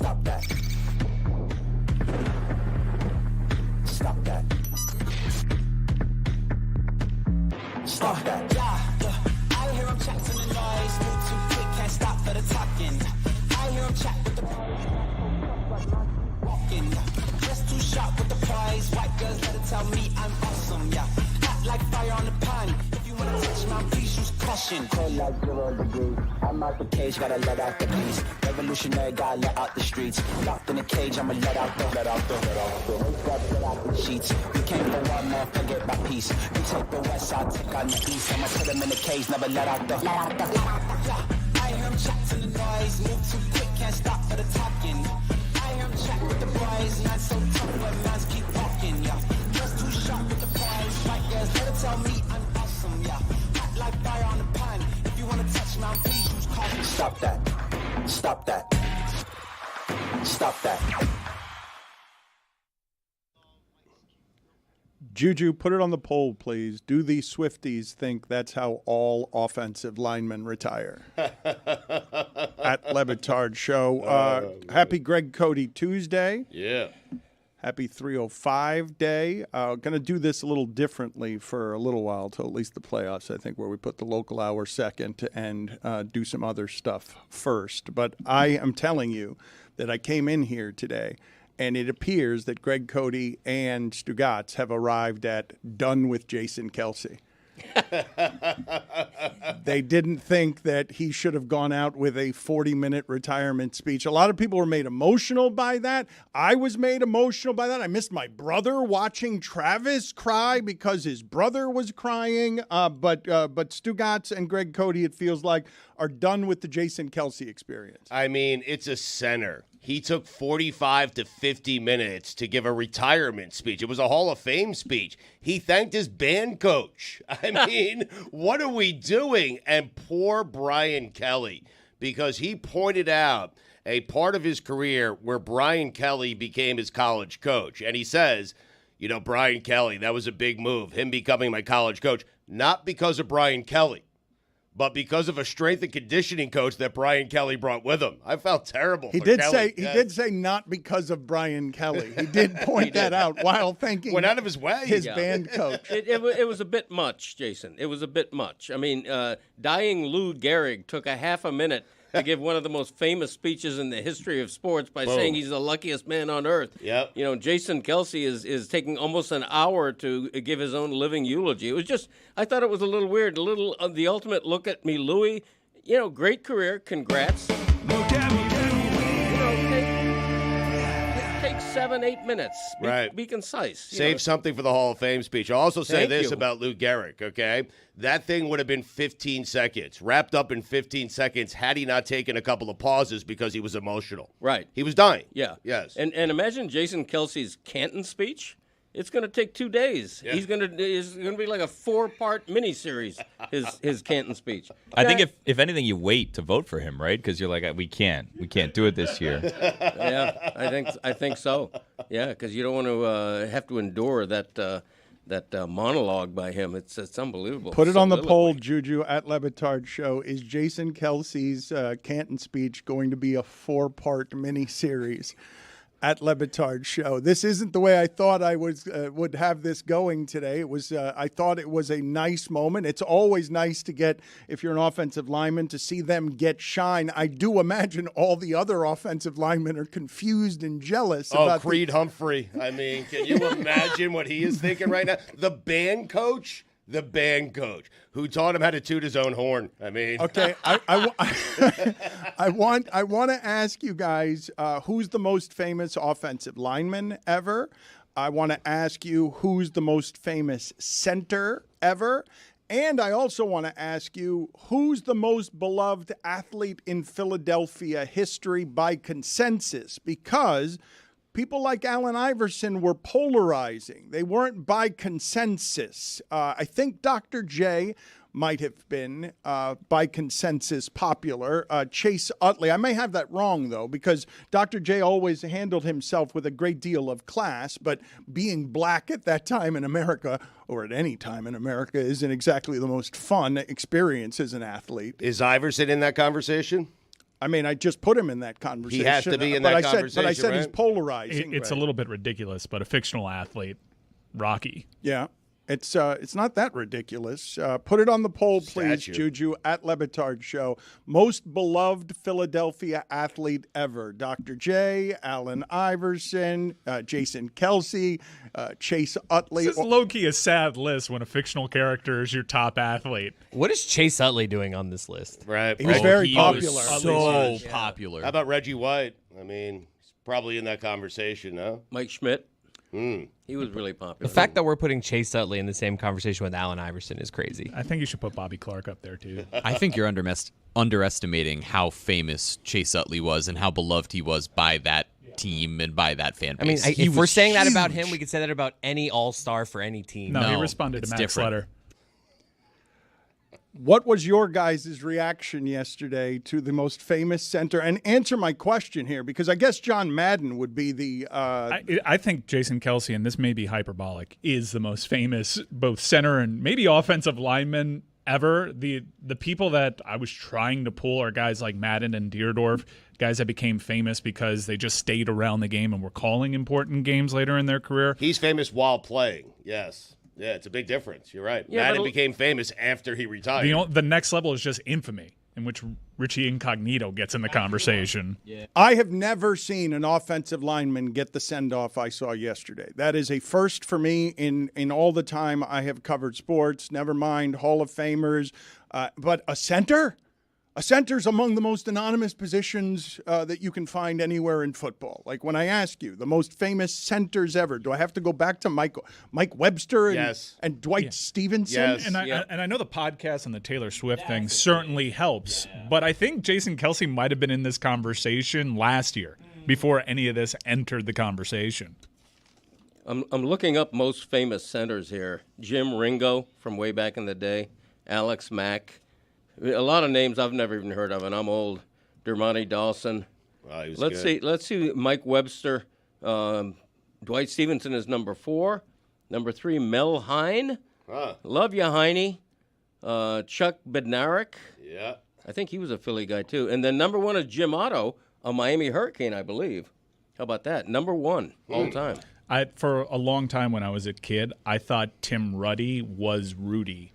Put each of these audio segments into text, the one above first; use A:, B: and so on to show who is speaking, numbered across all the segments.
A: Stop that. Stop that. Stop that. Yeah. I hear him chat to the noise. Move too quick, can't stop for the talking. I hear him chat with the walking. Just too sharp with the prize. White girls let it tell me I'm awesome. Yeah. Hot like fire on the pan. If you wanna touch my please use caution. Cold like 0 degrees. I'm out the cage, gotta let out the beast. Revolutionary, gotta let out the streets. Locked in a cage, I'ma let out the sheets. We can't go one man, forget my peace. We take the west side, take on the east. I'ma put them in the cage, never let out the. I hear him chat to the noise. Move too quick, can't stop for the talking. I hear him chat with the boys. Not so tough when mans keep walking. Yeah, just too sharp with the prize. White girls, let it tell me I'm awesome. Yeah, hot like fire on the pan. If you wanna touch my please use caution. Stop that. Stop that. Stop that.
B: Juju, put it on the poll, please. Do the Swifties think that's how all offensive linemen retire? At Le Batard Show. Happy Greg Cody Tuesday.
C: Yeah.
B: Happy 305 day. Going to do this a little differently for a little while, till at least the playoffs, I think, where we put the local hour second and do some other stuff first. But I am telling you that I came in here today, and it appears that Greg Cody and Stugotz have arrived at done with Jason Kelce. They didn't think that he should have gone out with a 40-minute retirement speech. A lot of people were made emotional by that. I was made emotional by that. I missed my brother watching Travis cry because his brother was crying. But Stugotz and Greg Cody, it feels like, are done with the Jason Kelce experience.
C: I mean, it's a center. He took 45 to 50 minutes to give a retirement speech. It was a Hall of Fame speech. He thanked his band coach. I mean, what are we doing? And poor Brian Kelly, because he pointed out a part of his career where Brian Kelly became his college coach. And he says, you know, Brian Kelly, that was a big move, him becoming my college coach, not because of Brian Kelly, but because of a strength and conditioning coach that Brian Kelly brought with him. I felt terrible.
B: He did say not because of Brian Kelly. He did point that out while thanking
C: went out of his way.
B: His band coach.
D: It was a bit much, Jason. It was a bit much. I mean, dying Lou Gehrig took a half a minute to give one of the most famous speeches in the history of sports by saying he's the luckiest man on earth.
C: Yep.
D: You know, Jason Kelce is taking almost an hour to give his own living eulogy. It was just, I thought it was a little weird, a little the ultimate look at me, Louie. You know, great career, congrats. Look at me, take 7-8 minutes. Be concise.
C: Save something for the Hall of Fame speech. I'll also say this about Lou Gehrig, okay? That thing would have been 15 seconds, wrapped up in 15 seconds had he not taken a couple of pauses because he was emotional.
D: Right.
C: He was dying.
D: Yeah.
C: Yes.
D: And imagine Jason Kelce's Canton speech. It's going to take 2 days.
C: Yeah.
D: It's going to be like a 4-part miniseries. His Canton speech.
E: I think if anything, you wait to vote for him, right? Because you're like, we can't do it this year.
D: Yeah, I think so. Yeah, because you don't want to have to endure that monologue by him. It's unbelievable.
B: Put it on the poll, Juju, at Le Batard Show. Is Jason Kelce's Canton speech going to be a 4-part miniseries? At Le Batard Show. This isn't the way I thought I would have this going today. It was I thought it was a nice moment. It's always nice to get, if you're an offensive lineman, to see them get shine. I do imagine all the other offensive linemen are confused and jealous. about
C: Creed Humphrey. I mean, can you imagine what he is thinking right now? The band coach who taught him how to toot his own horn. I mean,
B: okay, I want to ask you guys who's the most famous offensive lineman ever. I want to ask you who's the most famous center ever. And I also want to ask you who's the most beloved athlete in Philadelphia history by consensus, because people like Allen Iverson were polarizing. They weren't by consensus. I think Dr. J might have been by consensus popular. Chase Utley, I may have that wrong, though, because Dr. J always handled himself with a great deal of class, but being black at that time in America, or at any time in America, isn't exactly the most fun experience as an athlete.
C: Is Iverson in that conversation?
B: I mean, I just put him in that conversation.
C: He has to be in
B: but
C: that
B: I
C: conversation,
B: But I said he's
C: right?
B: polarizing.
F: It's a little bit ridiculous, but a fictional athlete, Rocky.
B: Yeah. It's not that ridiculous. Put it on the poll, please,
C: Statue.
B: Juju, at Le Batard Show. Most beloved Philadelphia athlete ever. Dr. J, Allen Iverson, Jason Kelce, Chase Utley.
F: This is low-key a sad list when a fictional character is your top athlete.
G: What is Chase Utley doing on this list?
C: Right.
B: He was
C: right.
B: very
E: he
B: popular.
E: was
F: So
E: popular.
C: How about Reggie White? I mean, he's probably in that conversation, no?
D: Mike Schmidt. He was really popular.
G: The fact that we're putting Chase Utley in the same conversation with Allen Iverson is crazy.
F: I think you should put Bobby Clark up there, too.
E: I think you're underestimating how famous Chase Utley was and how beloved he was by that team and by that fan
G: I mean,
E: base. He
G: if we're
E: was
G: saying that about
E: huge.
G: him, we could say that about any all-star for any team.
F: No, he
E: No,
F: responded to
E: it's
F: Matt's
E: different.
F: letter.
B: What was your guys' reaction yesterday to the most famous center? And answer my question here, because I guess John Madden would be the
F: I think Jason Kelce, and this may be hyperbolic, is the most famous both center and maybe offensive lineman ever. The people that I was trying to pull are guys like Madden and Deerdorf, guys that became famous because they just stayed around the game and were calling important games later in their career.
C: He's famous while playing, yes. Yeah, it's a big difference. You're right.
D: Yeah,
C: Madden
D: but-
C: became famous after he retired.
F: The next level is just infamy, in which Richie Incognito gets in the conversation.
B: I have never seen an offensive lineman get the send-off I saw yesterday. That is a first for me in all the time I have covered sports, never mind Hall of Famers. But a center? A center's among the most anonymous positions that you can find anywhere in football. Like when I ask you, the most famous centers ever, do I have to go back to Mike Webster and,
C: Yes.
B: and Dwight Stevenson?
C: Yes.
F: And I know the podcast and the Taylor Swift thing certainly helps, but I think Jason Kelce might have been in this conversation last year before any of this entered the conversation.
D: I'm looking up most famous centers here. Jim Ringo from way back in the day, Alex Mack. A lot of names I've never even heard of, and I'm old. Dermontti Dawson.
C: Wow, he was
D: Let's
C: good.
D: see. Let's see. Mike Webster. Dwight Stevenson is number 4. Number 3, Mel Hine.
C: Huh.
D: Love you, Heine. Chuck Bednarik.
C: Yeah.
D: I think he was a Philly guy too. And then number 1 is Jim Otto, a Miami Hurricane, I believe. How about that? Number 1 all time.
F: For a long time when I was a kid, I thought Tim Ruddy was Rudy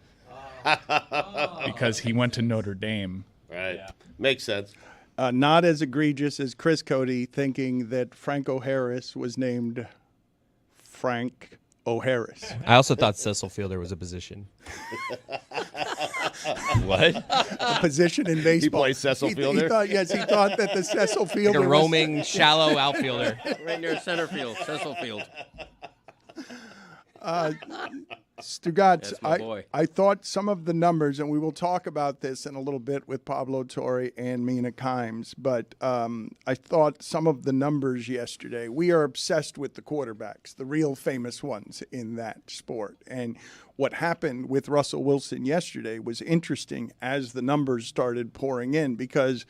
F: because he went to Notre Dame.
C: Right. Yeah. Makes sense.
B: Not as egregious as Chris Cody thinking that Franco Harris was named Frank O'Harris.
G: I also thought Cecil Fielder was a position.
E: What?
B: A position in baseball.
C: plays Cecil Fielder?
B: He thought that the Cecil Fielder
G: Like a
B: was-
G: roaming, shallow outfielder.
D: Right near center field, Cecil Field.
B: Stugotz,
D: That's my boy.
B: I thought some of the numbers, and we will talk about this in a little bit with Pablo Torre and Mina Kimes, but I thought some of the numbers yesterday, we are obsessed with the quarterbacks, the real famous ones in that sport. And what happened with Russell Wilson yesterday was interesting as the numbers started pouring in, because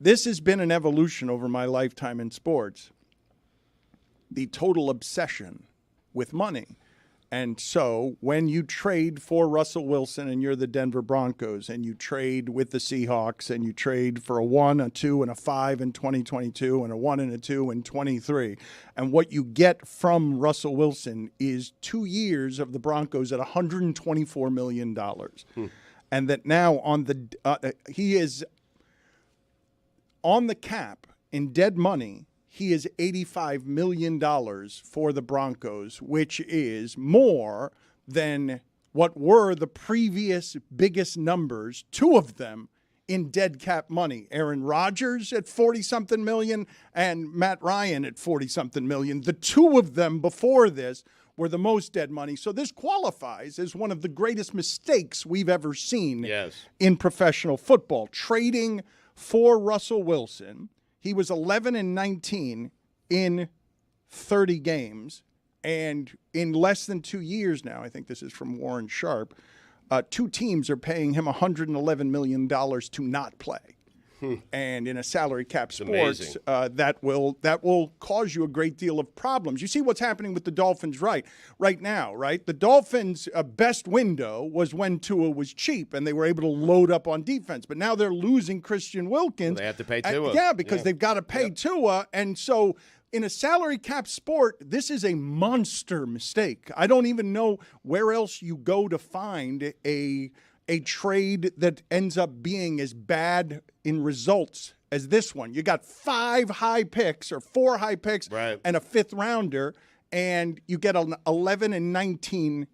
B: this has been an evolution over my lifetime in sports. The total obsession with money. And so when you trade for Russell Wilson and you're the Denver Broncos and you trade with the Seahawks and you trade for a 1, a 2, and a 5 in 2022 and a 1 and a 2 in 23, and what you get from Russell Wilson is 2 years of the Broncos at $124 million. And that now on the he is on the cap in dead money. He is $85 million for the Broncos, which is more than what were the previous biggest numbers, 2 of them in dead cap money. Aaron Rodgers at 40-something million and Matt Ryan at 40-something million. The 2 of them before this were the most dead money. So this qualifies as one of the greatest mistakes we've ever seen in professional football. Trading for Russell Wilson. He was 11-19 in 30 games, and in less than 2 years now, I think this is from Warren Sharp, 2 teams are paying him $111 million to not play. And in a salary cap sports,
C: amazing.
B: that will cause you a great deal of problems. You see what's happening with the Dolphins right now, right? The Dolphins' best window was when Tua was cheap and they were able to load up on defense. But now they're losing Christian Wilkins.
C: Well, they have to pay Tua.
B: Yeah, because they've got to pay Tua. And so in a salary cap sport, this is a monster mistake. I don't even know where else you go to find a trade that ends up being as bad in results as this one. You got 5 high picks or 4 high picks and a 5th rounder, and you get an 11-19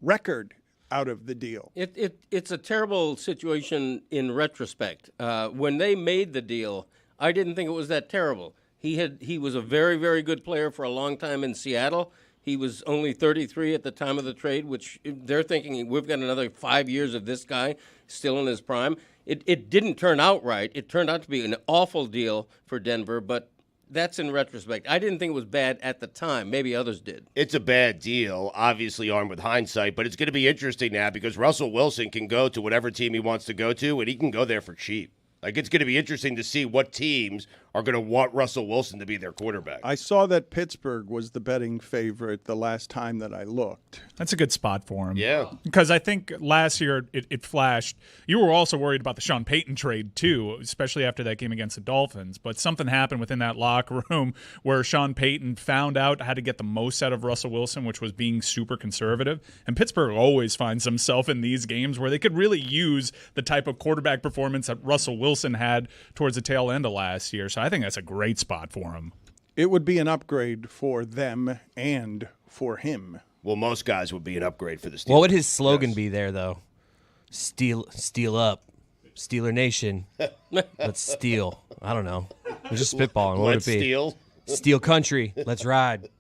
B: record out of the deal.
D: It's a terrible situation in retrospect. When they made the deal, I didn't think it was that terrible. He was a very, very good player for a long time in Seattle. He was only 33 at the time of the trade, which they're thinking we've got another 5 years of this guy still in his prime. It didn't turn out right. It turned out to be an awful deal for Denver, but that's in retrospect. I didn't think it was bad at the time. Maybe others did.
C: It's a bad deal, obviously armed with hindsight, but it's going to be interesting now because Russell Wilson can go to whatever team he wants to go to, and he can go there for cheap. Like, it's going to be interesting to see what teams are going to want Russell Wilson to be their quarterback.
B: I saw that Pittsburgh was the betting favorite the last time that I looked.
F: That's a good spot for him.
C: Yeah.
F: Because I think last year it flashed. You were also worried about the Sean Payton trade, too, especially after that game against the Dolphins. But something happened within that locker room where Sean Payton found out how to get the most out of Russell Wilson, which was being super conservative. And Pittsburgh always finds himself in these games where they could really use the type of quarterback performance that Russell Wilson had towards the tail end of last year. So I think that's a great spot for him.
B: It would be an upgrade for them and for him.
C: Well, most guys would be an upgrade for the Steelers.
G: What would his slogan be there, though? Steel up. Steeler Nation. Let's steal. I don't know. We're just spitballing. What
C: Let's
G: would it be?
C: steal.
G: Steel country. Let's ride.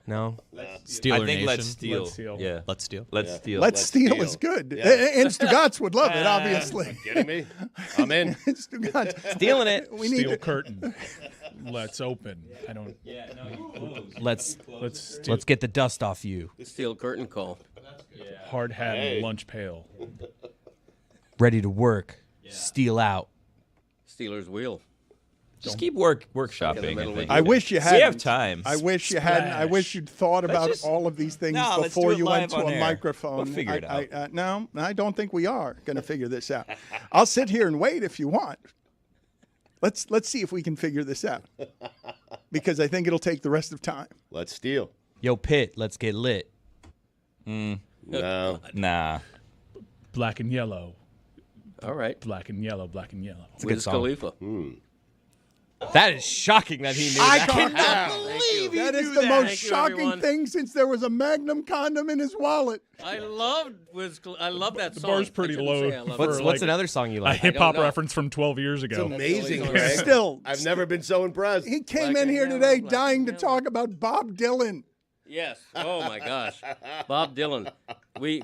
G: No?
E: Steeler
H: I think
E: Nation.
H: let's steal.
F: Let's steal.
H: Yeah.
E: Let's steal.
H: Let's steal.
B: Let's steal is good. And Stugotz would love it, obviously.
C: Kidding me? I'm in.
B: Stugotz.
G: Stealing it.
B: We need
F: Steel
B: to,
F: curtain. Let's open. I don't.
G: Let's
F: Let's
G: get the dust off you.
D: Steel curtain call.
F: hard hat and lunch pail.
G: Ready to work. Steal out.
D: Steelers wheel.
H: Just keep workshopping.
D: middle
H: think.
B: I wish you hadn't.
H: We have time.
B: I wish you hadn't. I wish you'd thought about
H: just-
B: all of these things
H: No, let's
B: before
H: do it
B: you went
H: live
B: to
H: on
B: a
H: air.
B: microphone.
H: We'll figure it out.
B: No, I don't think we are going to figure this out. I'll sit here and wait if you want. Let's see if we can figure this out, because I think it'll take the rest of time.
C: Let's steal.
G: Yo, Pitt, let's get lit.
C: No.
H: Nah.
F: Black and yellow.
D: All right.
F: Black and yellow. Black and yellow.
G: It's a good
D: Wiz
G: song.
D: Khalifa.
G: That is shocking that he knew
B: I
G: that.
B: cannot
D: believe
B: that is the most
D: Thank you,
B: shocking
D: everyone.
B: thing since there was a Magnum condom in his wallet.
D: I love I love that song.
F: bar's pretty
D: I shouldn't
F: low.
D: say I love
G: What's
D: it.
F: like
G: another song you
F: A
G: like?
F: hip hop
D: know.
F: reference from 12 years ago.
C: Amazing,
D: Always
C: Greg.
B: Still,
C: I've never been so impressed.
B: he came
D: Black
B: in
D: and
B: here
D: yellow,
B: today
D: black
B: dying
D: and
B: to
D: yellow.
B: talk about Bob Dylan.
D: Yes. Oh my gosh, Bob Dylan.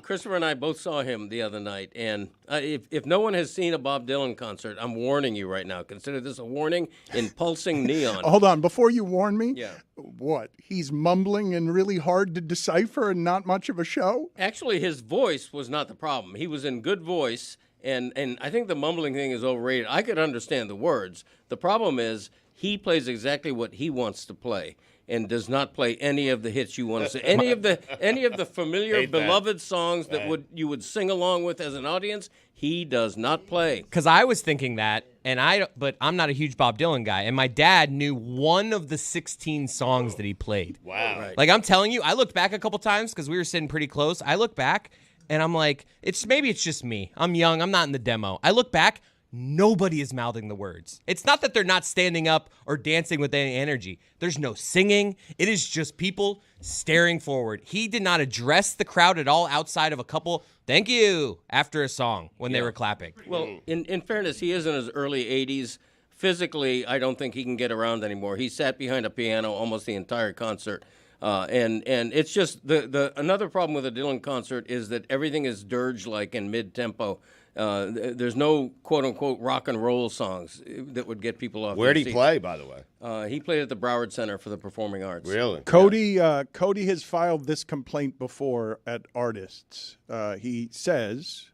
D: Christopher and I both saw him the other night, and if no one has seen a Bob Dylan concert, I'm warning you right now. Consider this a warning in pulsing neon.
B: Hold on, before you warn me.
D: Yeah.
B: What? He's mumbling and really hard to decipher and not much of a show?
D: Actually, his voice was not the problem. He was in good voice, and I think the mumbling thing is overrated. I could understand the words. The problem is he plays exactly what he wants to play, and does not play any of the hits you want to see. Any of the familiar,
C: Hate that.
D: beloved songs that you would sing along with as an audience, he does not play.
G: Because I was thinking that, but I'm not a huge Bob Dylan guy, and my dad knew one of the 16 songs that he played.
C: Wow.
D: Right.
G: Like, I'm telling you, I looked back a couple times because we were sitting pretty close. I look back, and I'm like, maybe it's just me. I'm young. I'm not in the demo. I look back. Nobody is mouthing the words. It's not that they're not standing up or dancing with any energy. There's no singing. It is just people staring forward. He did not address the crowd at all outside of a couple, thank you, after a song when they were clapping.
D: Well, in fairness, he is in his early 80s. Physically, I don't think he can get around anymore. He sat behind a piano almost the entire concert. And it's just another problem with a Dylan concert is that everything is dirge-like and mid-tempo. There's no quote-unquote rock and roll songs that would get people off.
C: Where'd
D: their
C: he
D: seats.
C: play, by the way?
D: He played at the Broward Center for the Performing Arts.
C: Really?
B: Cody has filed this complaint before at artists. He says,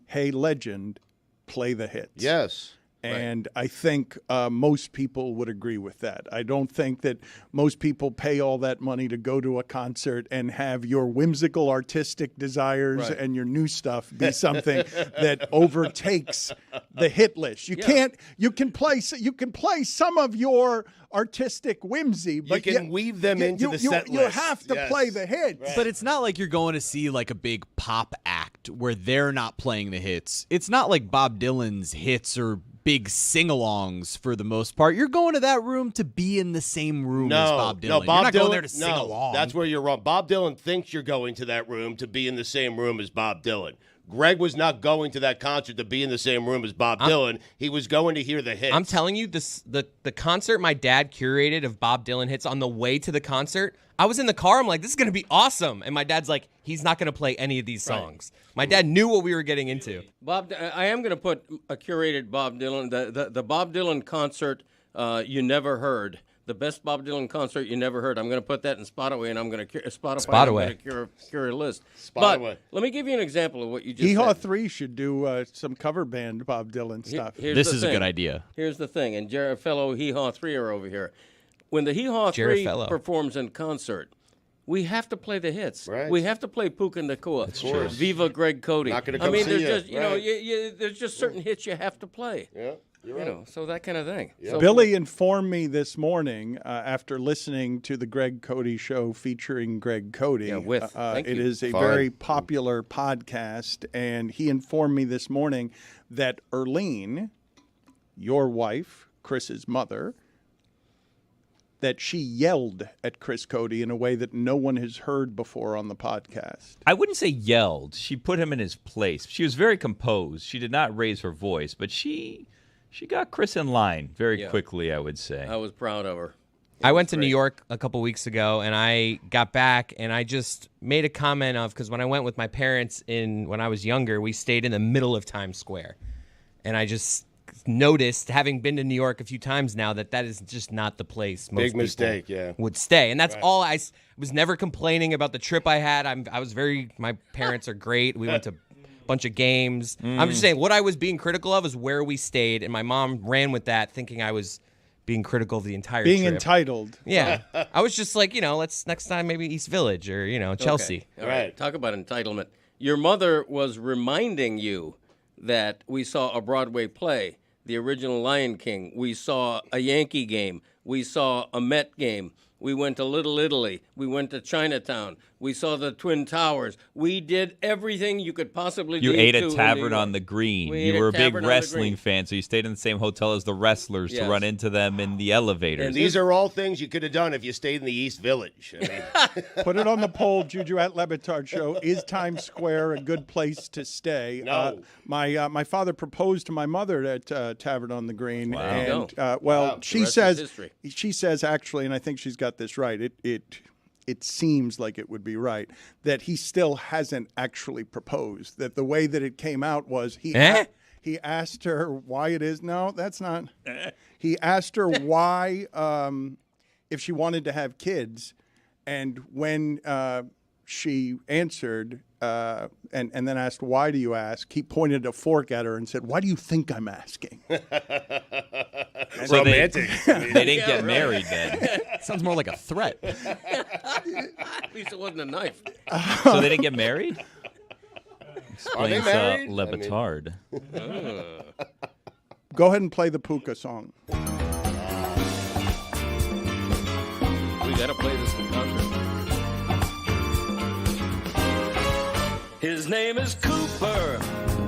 B: "Hey, legend, play the hits."
C: Yes.
B: And I think most people would agree with that. I don't think that most people pay all that money to go to a concert and have your whimsical artistic desires and your new stuff be something that overtakes the hit list. You can't. You can play some of your artistic whimsy, but
C: you can weave them into the set list.
B: You have to play the hits.
E: Right. But it's not like you're going to see like a big pop act where they're not playing the hits. It's not like Bob Dylan's hits or big sing-alongs for the most part. You're going to that room to be in the same room as Bob Dylan.
C: No, Bob
E: you're not
C: Dylan,
E: going there to sing along.
C: That's where you're wrong. Bob Dylan thinks you're going to that room to be in the same room as Bob Dylan. Greg was not going to that concert to be in the same room as Bob Dylan. He was going to hear the hits.
G: I'm telling you, the concert my dad curated of Bob Dylan hits on the way to the concert, I was in the car. I'm like, this is going to be awesome. And my dad's like, he's not going to play any of these songs. My dad knew what we were getting into.
D: I am going to put a curated Bob Dylan, the Bob Dylan concert you never heard. The best Bob Dylan concert you never heard. I'm going to put that in Spotaway, and I'm going to cure a list. But let me give you an example of what you just
B: Hee Haw
D: said.
B: 3 should do some cover band Bob Dylan stuff.
E: This is a good idea.
D: Here's the thing, and fellow Hee Haw 3 are over here. When the Hee Haw 3 performs in concert, we have to play the hits.
C: Right.
D: We have to play Puka Nakua, Viva Greg Cody.
C: Not going to come see
D: there's
C: you.
D: just there's just certain hits you have to play.
C: Yeah. You're right.
D: So that kind of thing.
C: Yeah.
D: So
B: Billy informed me this morning after listening to the Greg Cody Show featuring Greg Cody.
D: Thank
B: it
D: you.
B: is a very popular podcast, and he informed me this morning that Erlene, your wife, Chris's mother, that she yelled at Chris Cody in a way that no one has heard before on the podcast.
H: I wouldn't say yelled. She put him in his place. She was very composed. She did not raise her voice, but she got Chris in line very quickly, I would say.
D: I was proud of her.
G: I went to New York a couple weeks ago, and I got back, and I just made a comment of, because when I went with my parents when I was younger, we stayed in the middle of Times Square. And I just noticed, having been to New York a few times now, that is just not the place most
C: Big mistake,
G: would stay. And that's all. I was never complaining about the trip I had. My parents are great. We went to bunch of games. I'm just saying, what I was being critical of is where we stayed, and my mom ran with that, thinking I was being critical of the entire
B: Being
G: trip.
B: entitled.
G: Yeah. I was just like, let's next time maybe East Village or, Chelsea.
D: Okay. All right. Talk about entitlement. Your mother was reminding you that we saw a Broadway play, the original Lion King. We saw a Yankee game. We saw a Met game. We went to Little Italy. We went to Chinatown. We saw the Twin Towers. We did everything you could possibly do.
H: You ate at Tavern on the Green.
D: We
H: You
D: ate
H: were
D: at
H: a big
D: Tavern on the
H: wrestling
D: Green.
H: fan, so you stayed in the same hotel as the wrestlers to run into them in the elevators.
C: And these are all things you could have done if you stayed in the East Village. I mean,
B: Put it on the poll, Juju at Le Batard Show. Is Times Square a good place to stay?
C: No.
B: My father proposed to my mother at Tavern on the Green.
H: Wow.
B: And,
D: The
B: she
D: rest is
B: says,
D: history.
B: actually, and I think she's got this right, it seems like it would be right, that he still hasn't actually proposed. That the way that it came out was he asked her why it is. No, that's not. He asked her why, if she wanted to have kids, and when she answered and then asked, why do you ask? He pointed a fork at her and said, why do you think I'm asking?
H: So
C: romantic.
H: They didn't get married then.
E: Sounds more like a threat.
D: At least it wasn't a knife.
H: So they didn't get married?
C: Are they
H: Explains
C: married?
H: Le Batard.
B: Go ahead and play the Puka song.
D: We got to play this in concert. His name is Cooper,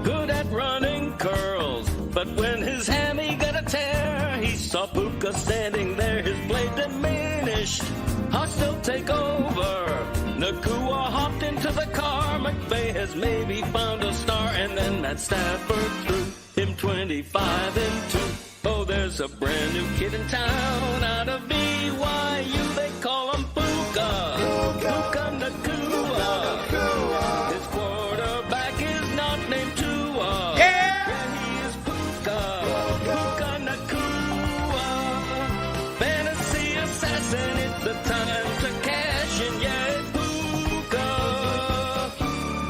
D: good at running curls. But when his hammy got a tear, he saw Puka standing there, his blade diminished. Hostile take over. Nakua hopped into the car. McVay has maybe found a star. And then Matt Stafford threw him 25 and 2. Oh, there's a brand new kid in town out of BYU. They call him Puka. Puka Nakua. His quarterback is not named Tua. Yeah, he is Puka. Puka Nakua. Fantasy assassin, it's the time to cash in. Yeah, Puka.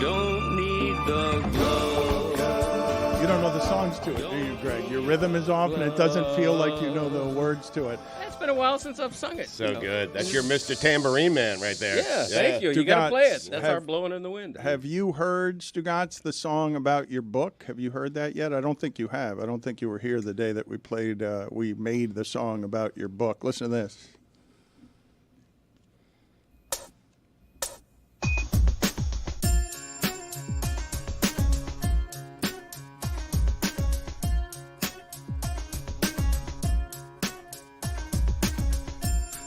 D: Don't need the glow.
B: You don't know the songs to it, do you, Greg? Your rhythm is off, and it doesn't feel like you know the words to it.
D: It's been a while since I've sung it.
C: So good. That's your Mr. Tambourine Man right there.
D: Yeah, thank you. You got to play it.
B: Stugotz,
D: That's our blowing in the wind.
B: Have you heard, Stugotz, the song about your book? Have you heard that yet? I don't think you have. I don't think you were here the day that we made the song about your book. Listen to this.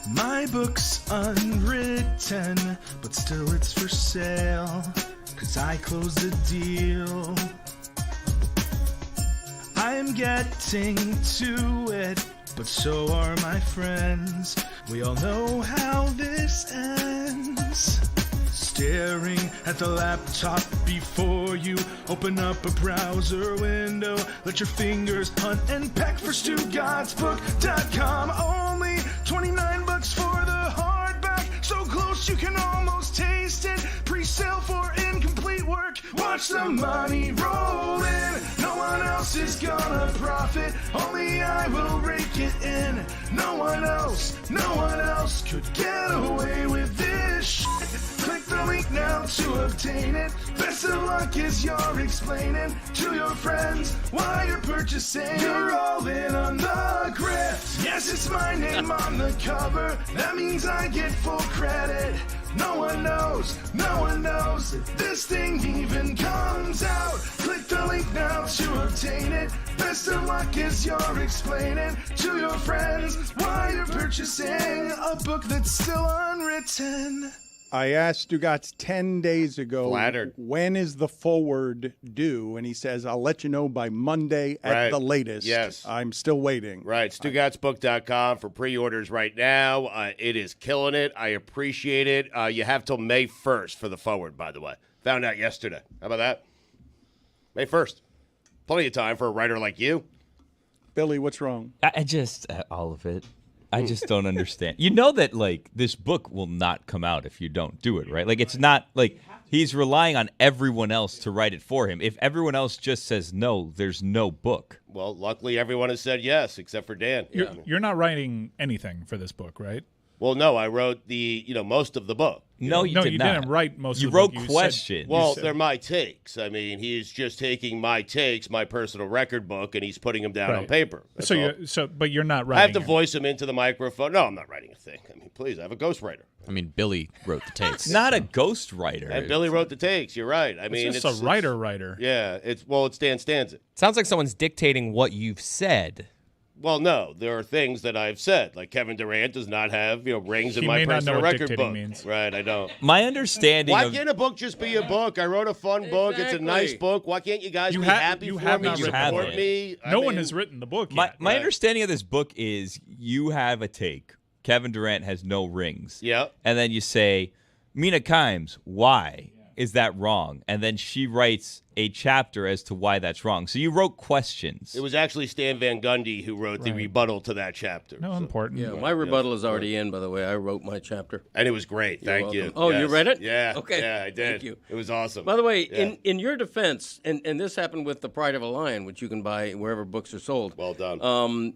I: My book's unwritten, but still it's for sale, 'cause I closed the deal. I'm getting to it, but so are my friends. We all know how this ends. Staring at the laptop before you, open up a browser window, let your fingers hunt and peck for StugottzBook.com. Only $29 for the hardback, so close you can almost taste it. Pre-sale for incomplete work, watch the money roll in. No one else is gonna profit, only I will rake it in. No one else could get away with this shit. Click the link now to obtain it. Best of luck as you're explaining to your friends why you're purchasing. You're all in on the grift. Yes, it's my name on the cover. That means I get full credit. No one knows that this thing even comes out. Click the link now to obtain it. Best of luck as you're explaining to your friends why you're purchasing a book that's still unwritten.
B: I asked Stugotz 10 days ago,
C: Flattered.
B: when is the forward due? And he says, I'll let you know by Monday at the latest.
C: Yes.
B: I'm still waiting.
C: Right. StugottzBook.com for pre-orders right now. It is killing it. I appreciate it. You have till May 1st for the forward, by the way. Found out yesterday. How about that? May 1st. Plenty of time for a writer like you.
B: Billy, what's wrong?
H: I just all of it. I just don't understand. You know that like this book will not come out if you don't do it, right? Like it's not like he's relying on everyone else to write it for him. If everyone else just says no, there's no book.
C: Well, luckily everyone has said yes, except for Dan.
F: You're not writing anything for this book, right?
C: Well, no, I wrote most of the book.
H: No, you did not.
F: didn't write most
H: You
F: of the
H: wrote
F: book. You
H: questions.
C: Well, they're my takes. I mean, he's just taking my takes, my personal record book, and he's putting them down on
F: Right.
C: paper. That's all.
F: But you're not
C: I
F: writing.
C: have to
F: it.
C: voice him into the microphone. No, I'm not writing a thing. I mean, please, I have a ghostwriter.
E: I mean, Billy wrote the takes.
H: It's not a ghostwriter.
C: And Billy wrote the takes. You're right. I mean,
F: It's just a writer.
C: Yeah, it's Dan Stanzik.
G: Sounds like someone's dictating what you've said.
C: Well, no, there are things that I've said, like Kevin Durant does not have rings in
F: He
C: my
F: may not know
C: personal
F: what
C: record
F: dictating
C: book.
F: means.
C: Right, I don't.
H: My understanding
C: Why
H: of
C: can't a book just be a book? I wrote a fun book. It's a
D: Exactly.
C: nice book. Why can't you guys
F: You
C: be
F: have-
C: happy
F: you
C: for
F: have
C: me?
F: not written
H: the
C: Support
H: book.
C: me.
F: No one has written the book
H: my
F: yet.
H: my
C: Right.
H: understanding of this book is you have a take. Kevin Durant has no rings.
C: Yep.
H: And then you say, Mina Kimes, why is that wrong? And then she writes a chapter as to why that's wrong. So you wrote questions.
C: It was actually Stan Van Gundy who wrote the rebuttal to that chapter.
F: No,
C: So-
F: important.
D: Yeah, my rebuttal is already in, by the way. I wrote my chapter.
C: And it was great. Thank you.
D: welcome. Oh, you
C: Yes.
D: read it?
C: Yeah.
D: Okay.
C: Yeah, I did.
D: Thank you.
C: It was awesome.
D: By the way,
C: Yeah.
D: in your defense, and this happened with The Pride of a Lion, which you can buy wherever books are sold.
C: Well done.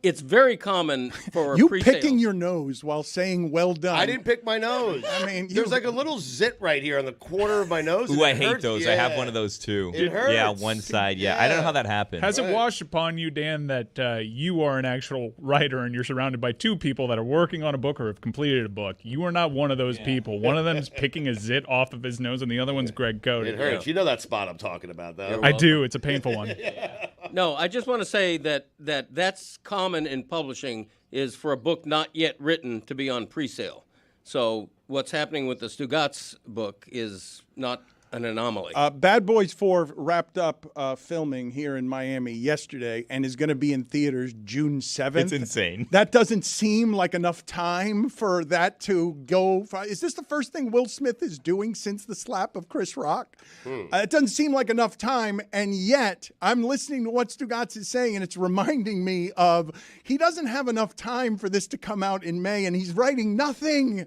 D: It's very common for
B: You
D: pre-sales.
B: picking your nose while saying well done.
C: I didn't pick my nose.
B: I mean,
C: there's like a little zit right here on the corner of my nose.
H: Ooh,
C: and
H: I
C: it
H: hate
C: hurts.
H: those. I have one of those too.
C: It
H: Yeah,
C: hurts.
H: one side. Yeah. I don't know how that happened.
F: Has it washed upon you, Dan, that you are an actual writer and you're surrounded by two people that are working on a book or have completed a book? You are not one of those people. One of them is picking a zit off of his nose, and the other one's Greg Cody.
C: It hurts. You know that spot I'm talking about, though.
F: I do. It's a painful one.
D: No, I just want to say that's common in publishing is for a book not yet written to be on pre-sale. So what's happening with the Stugotz book is not an anomaly.
B: Bad Boys 4 wrapped up filming here in Miami yesterday and is going to be in theaters June 7th.
H: It's insane.
B: That doesn't seem like enough time for that to go. Is this the first thing Will Smith is doing since the slap of Chris Rock? It doesn't seem like enough time, and yet I'm listening to what Stugotz is saying, and it's reminding me of he doesn't have enough time for this to come out in May, and he's writing nothing.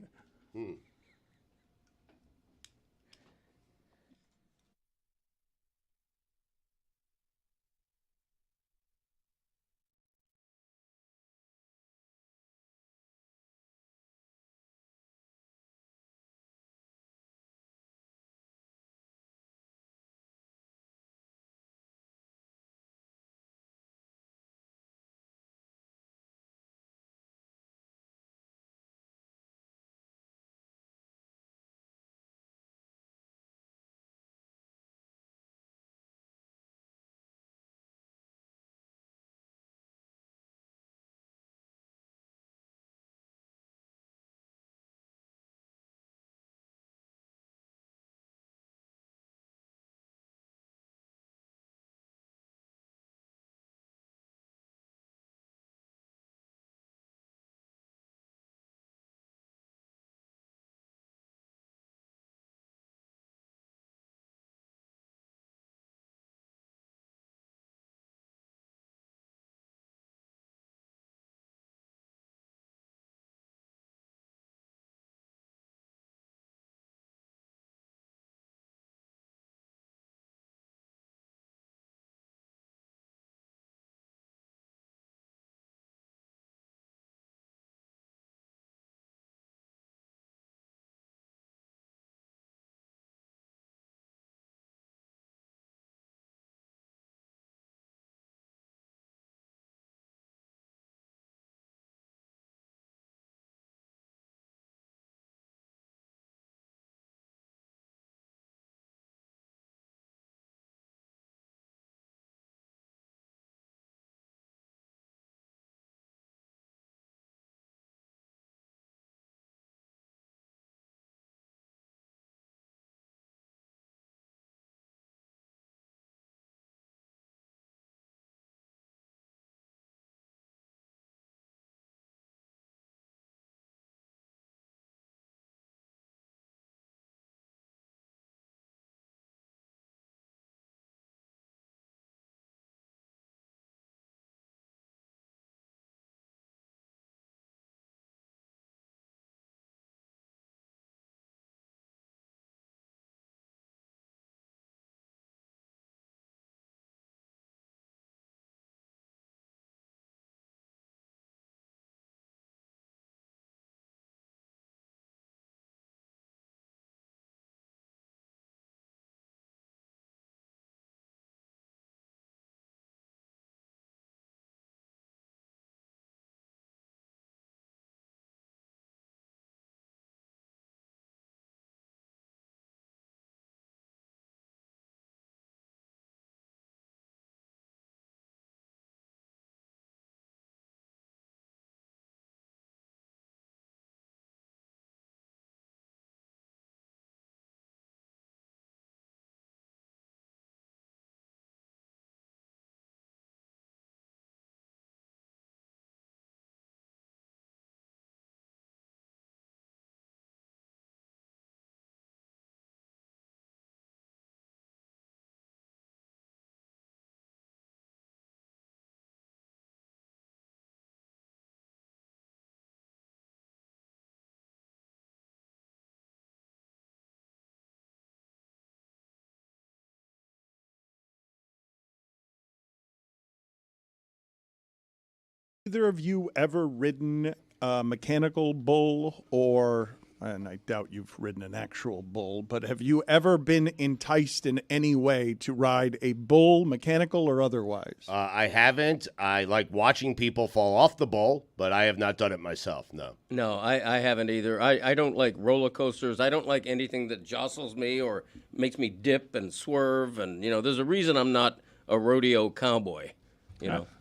B: Either of you ever ridden a mechanical bull or, and I doubt you've ridden an actual bull, but have you ever been enticed in any way to ride a bull, mechanical or otherwise?
C: I haven't. I like watching people fall off the bull, but I have not done it myself, no.
D: No, I haven't either. I don't like roller coasters. I don't like anything that jostles me or makes me dip and swerve. And, there's a reason I'm not a rodeo cowboy,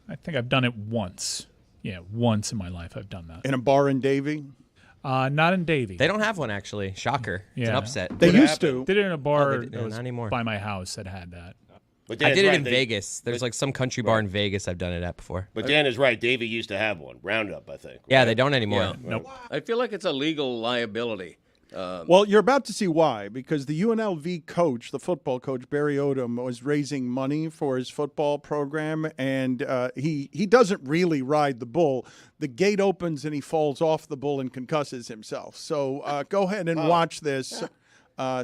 F: I think I've done it once. Yeah, once in my life I've done that.
B: In a bar in Davie?
F: Not in Davie.
G: They don't have one, actually. Shocker. It's an upset.
B: They used to.
F: Did it in a bar
G: not anymore.
F: by my house that had that.
C: But
G: I
C: Dan's
G: did it
C: right,
G: in Vegas. There's like some country bar in Vegas I've done it at before.
C: But Dan is right. Davey used to have one. Roundup, I think.
G: Yeah, they don't anymore.
F: Nope.
D: I feel like it's a legal liability.
B: Well, you're about to see why, because the UNLV coach, the football coach, Barry Odom, was raising money for his football program, and he doesn't really ride the bull. The gate opens and he falls off the bull and concusses himself. So go ahead and watch this.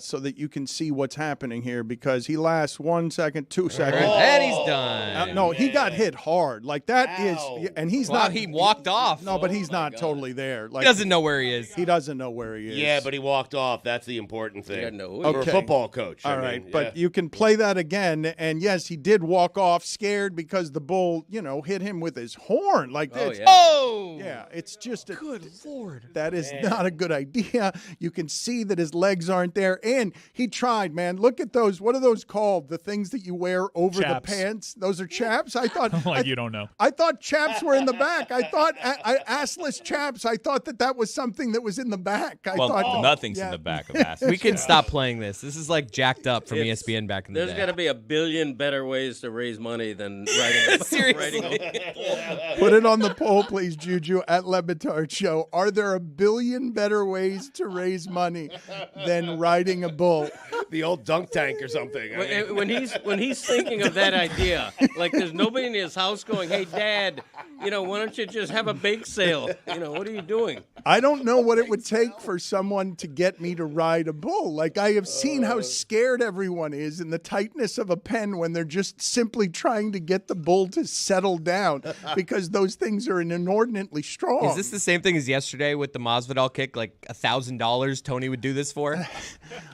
B: So that you can see what's happening here, because he lasts 1 second, 2 seconds.
G: And he's done.
B: No, he got hit hard. Like that is, and he's
G: Wow,
B: not.
G: he walked off.
B: No, but he's not totally there. Like
G: He doesn't know where he is.
B: He doesn't know where he is.
C: Yeah, but he walked off. That's the important thing.
D: doesn't know who he
C: For a
B: is.
C: football coach.
B: All
C: I
B: right,
C: mean,
B: but
C: yeah.
B: you can play that again. And yes, he did walk off scared because the bull, hit him with his horn. Like this.
G: Oh!
B: Yeah, it's just a
G: Good Lord.
B: that is not a good idea. You can see that his legs aren't there. And he tried, man. Look at those. What are those called? The things that you wear over
F: Chaps.
B: the pants? Those are chaps? I thought.
F: Like you don't know.
B: I thought chaps were in the back. I thought assless chaps. I thought that was something that was in the back. I
H: Well,
B: thought
H: nothing's
B: yeah.
H: in the back of ass.
G: We can stop playing this. This is like jacked up from ESPN back in the
D: There's
G: day.
D: got to be a billion better ways to raise money than riding a
G: Seriously.
B: Put it on the poll, please, Juju, at Le Batard Show. Are there a billion better ways to raise money than riding a bull?
C: The old dunk tank or something. I mean,
D: When he's thinking of that idea, like there's nobody in his house going, "Hey, Dad, why don't you just have a bake sale? What are you doing?"
B: I don't know what it would take for someone to get me to ride a bull. Like, I have seen how scared everyone is in the tightness of a pen when they're just simply trying to get the bull to settle down because those things are inordinately strong.
G: Is this the same thing as yesterday with the Masvidal kick? Like $1,000 Tony would do this for?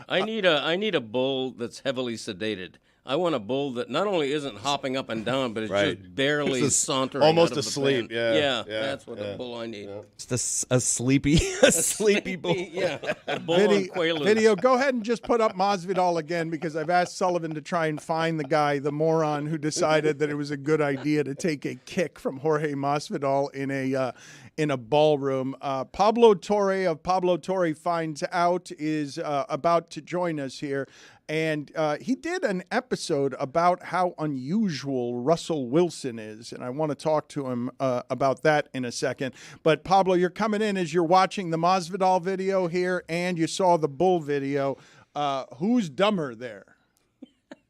D: I need a bull that's heavily sedated. I want a bull that not only isn't hopping up and down, but it's
C: Right.
D: just barely
C: It's
D: sauntering
C: almost
D: out of the
C: asleep,
D: pen.
C: yeah,
D: That's what the bull I need.
G: Just a sleepy bull.
D: Yeah, a bull on Quaaludes.
B: Video, go ahead and just put up Masvidal again, because I've asked Sullivan to try and find the guy, the moron who decided that it was a good idea to take a kick from Jorge Masvidal in a ballroom. Pablo Torre of Pablo Torre Finds Out is about to join us here. And he did an episode about how unusual Russell Wilson is. And I want to talk to him about that in a second. But Pablo, you're coming in as you're watching the Masvidal video here and you saw the Bull video. Who's dumber there?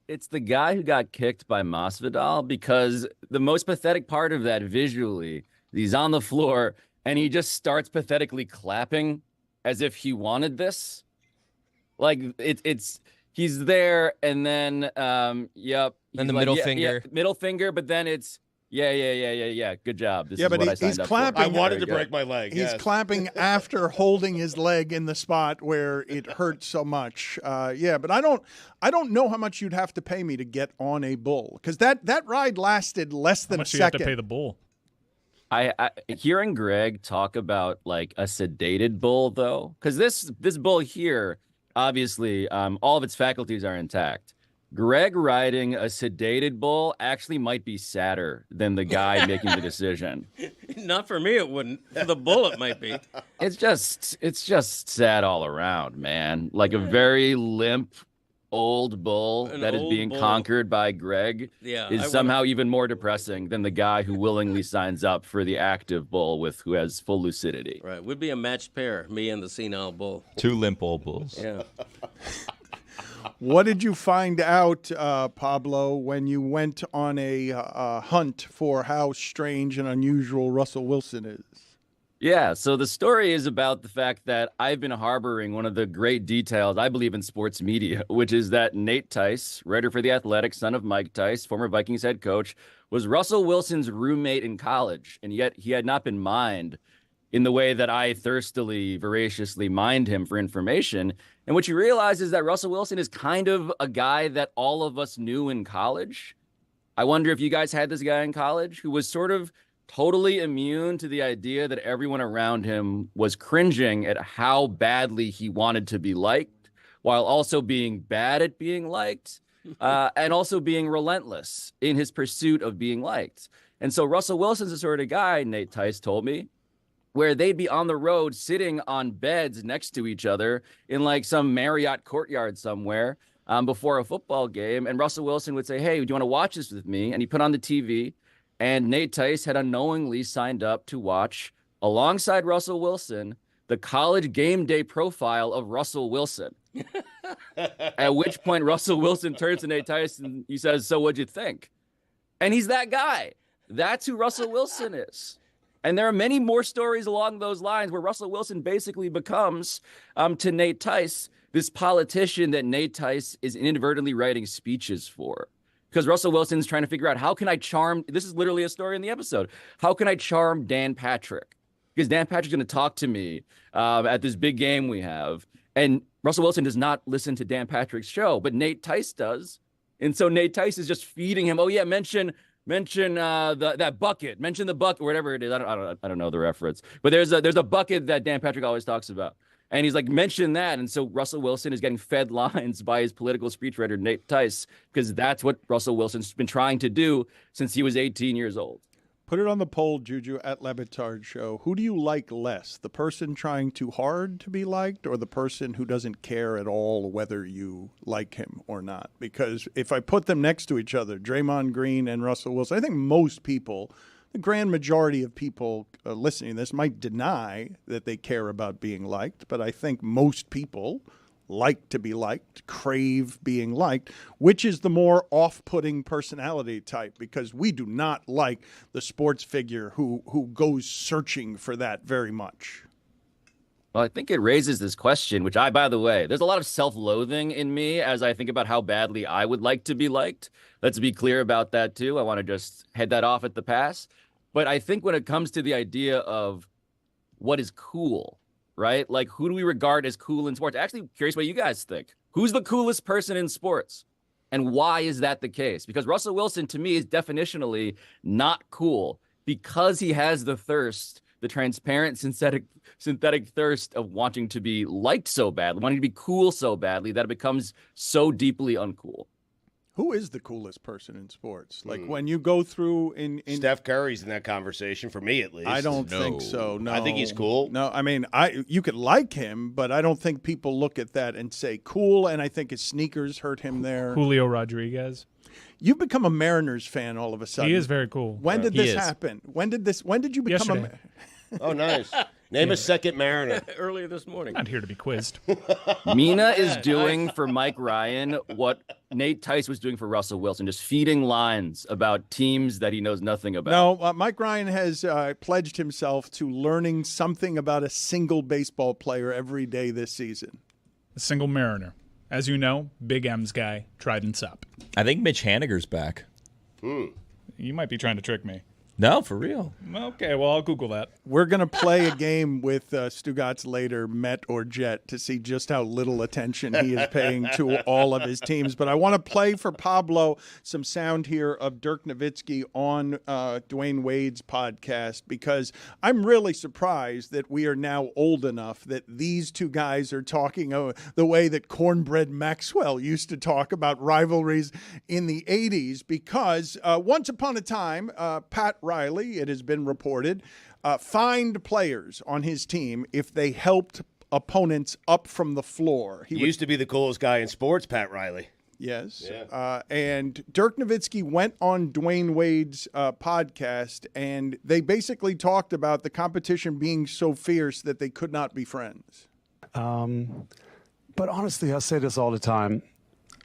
J: It's the guy who got kicked by Masvidal, because the most pathetic part of that visually, he's on the floor and he just starts pathetically clapping as if he wanted this. Like it's he's there, and then yep.
G: Then the
J: he's
G: middle
J: yeah,
G: finger.
J: yeah, middle finger, but then it's yeah. Good job. This
B: Yeah,
J: is
B: but
J: what I
B: he's
J: signed up for.
B: clapping.
C: I wanted to
J: Very
C: break
J: good.
C: my leg.
B: He's
C: yes.
B: clapping after holding his leg in the spot where it hurt so much. But I don't know how much you'd have to pay me to get on a bull, because that ride lasted less
F: How
B: than a
F: much do you have to
B: second.
F: pay the bull?
J: I hearing Greg talk about like a sedated bull, though, because this bull here, obviously, all of its faculties are intact. Greg riding a sedated bull actually might be sadder than the guy making the decision.
D: Not for me, it wouldn't. For the bull, it might be.
J: It's just sad all around, man. Like a very limp old bull
D: An
J: that is
D: old
J: being
D: bull.
J: conquered by Greg
D: Yeah, I
J: is
D: wanna-
J: somehow even more depressing than the guy who willingly signs up for the active bull who has full lucidity.
D: Right, we'd be a matched pair, me and the senile bull.
H: Two limp old bulls.
D: Yeah.
B: What did you find out, Pablo, when you went on a hunt for how strange and unusual Russell Wilson is?
J: Yeah, so the story is about the fact that I've been harboring one of the great details, I believe, in sports media, which is that Nate Tice, writer for The Athletic, son of Mike Tice, former Vikings head coach, was Russell Wilson's roommate in college, and yet he had not been mined in the way that I thirstily, voraciously mined him for information. And what you realize is that Russell Wilson is kind of a guy that all of us knew in college. I wonder if you guys had this guy in college who was sort of totally immune to the idea that everyone around him was cringing at how badly he wanted to be liked, while also being bad at being liked, and also being relentless in his pursuit of being liked. And so Russell Wilson's the sort of guy, Nate Tice told me, where they'd be on the road sitting on beds next to each other in like some Marriott courtyard somewhere before a football game. And Russell Wilson would say, hey, do you want to watch this with me? And he put on the TV. And Nate Tice had unknowingly signed up to watch, alongside Russell Wilson, the college game day profile of Russell Wilson. At which point, Russell Wilson turns to Nate Tice and he says, so what'd you think? And he's that guy. That's who Russell Wilson is. And there are many more stories along those lines where Russell Wilson basically becomes, to Nate Tice, this politician that Nate Tice is inadvertently writing speeches for. Because Russell Wilson's trying to figure out, how can I charm, this is literally a story in the episode, how can I charm Dan Patrick? Because Dan Patrick's going to talk to me at this big game we have. And Russell Wilson does not listen to Dan Patrick's show, but Nate Tice does. And so Nate Tice is just feeding him, oh yeah, mention that bucket, mention the bucket, whatever it is. I don't know the reference. But there's a bucket that Dan Patrick always talks about. And he's like, mention that. And so Russell Wilson is getting fed lines by his political speechwriter, Nate Tice, because that's what Russell Wilson's been trying to do since he was 18 years old.
B: Put it on the poll, Juju, at Le Batard Show. Who do you like less? The person trying too hard to be liked, or the person who doesn't care at all whether you like him or not? Because if I put them next to each other, Draymond Green and Russell Wilson, I think most people, the grand majority of people listening to this might deny that they care about being liked, but I think most people like to be liked, crave being liked. Which is the more off-putting personality type? Because we do not like the sports figure who goes searching for that very much.
J: Well, I think it raises this question, which by the way, there's a lot of self-loathing in me as I think about how badly I would like to be liked. Let's be clear about that, too. I want to just head that off at the pass. But I think when it comes to the idea of what is cool, right? Like, who do we regard as cool in sports? Actually, curious what you guys think. Who's the coolest person in sports? And why is that the case? Because Russell Wilson, to me, is definitionally not cool because he has the thirst, the transparent, synthetic thirst of wanting to be liked so badly, wanting to be cool so badly that it becomes so deeply uncool.
B: Who is the coolest person in sports? Like when you go through in
C: Steph Curry's in that conversation, for me at least.
B: I don't think so. No,
C: I think he's cool.
B: No, I mean, you could like him, but I don't think people look at that and say cool. And I think his sneakers hurt him there.
F: Julio Rodriguez.
B: You've become a Mariners fan all of a sudden.
F: He is very cool.
B: When did this happen? When did you become
F: Yesterday.
C: Oh, nice. Name a second Mariner.
D: Earlier this morning.
F: Not here to be quizzed.
J: Mina is doing for Mike Ryan what Nate Tice was doing for Russell Wilson, just feeding lines about teams that he knows nothing about.
B: No, Mike Ryan has pledged himself to learning something about a single baseball player every day this season.
F: A single Mariner. As you know, Big M's guy, Trident Sup.
H: I think Mitch Haniger's back.
F: You might be trying to trick me.
H: No, for real.
F: Okay, well, I'll Google that.
B: We're going to play a game with Stugotz later, Met or Jet, to see just how little attention he is paying to all of his teams. But I want to play for Pablo some sound here of Dirk Nowitzki on Dwayne Wade's podcast, because I'm really surprised that we are now old enough that these two guys are talking the way that Cornbread Maxwell used to talk about rivalries in the 80s, because once upon a time, Pat Riley, it has been reported, fined players on his team if they helped opponents up from the floor.
C: He used to be the coolest guy in sports, Pat Riley.
B: Yes.
C: Yeah.
B: And Dirk Nowitzki went on Dwayne Wade's podcast, and they basically talked about the competition being so fierce that they could not be friends.
K: But honestly, I say this all the time.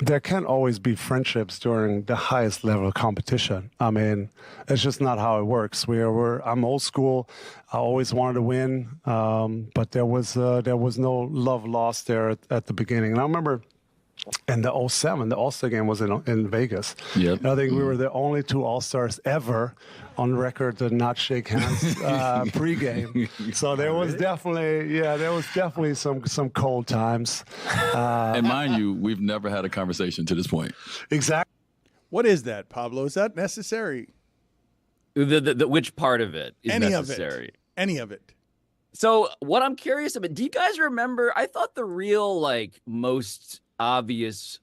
K: there can't always be friendships during the highest level of competition. I mean, it's just not how it works. I'm old school. I always wanted to win, but there was no love lost there at the beginning. And I remember in the '07, the All-Star game was in Vegas.
L: Yep.
K: And I think we were the only two All-Stars ever on record to not shake hands pregame. So there was definitely some cold times.
L: And mind you, we've never had a conversation to this point.
K: Exactly.
B: What is that, Pablo? Is that necessary?
J: The which part of it is
B: Any
J: necessary?
B: of it. Any of it.
J: So what I'm curious about, do you guys remember, I thought the real, most obvious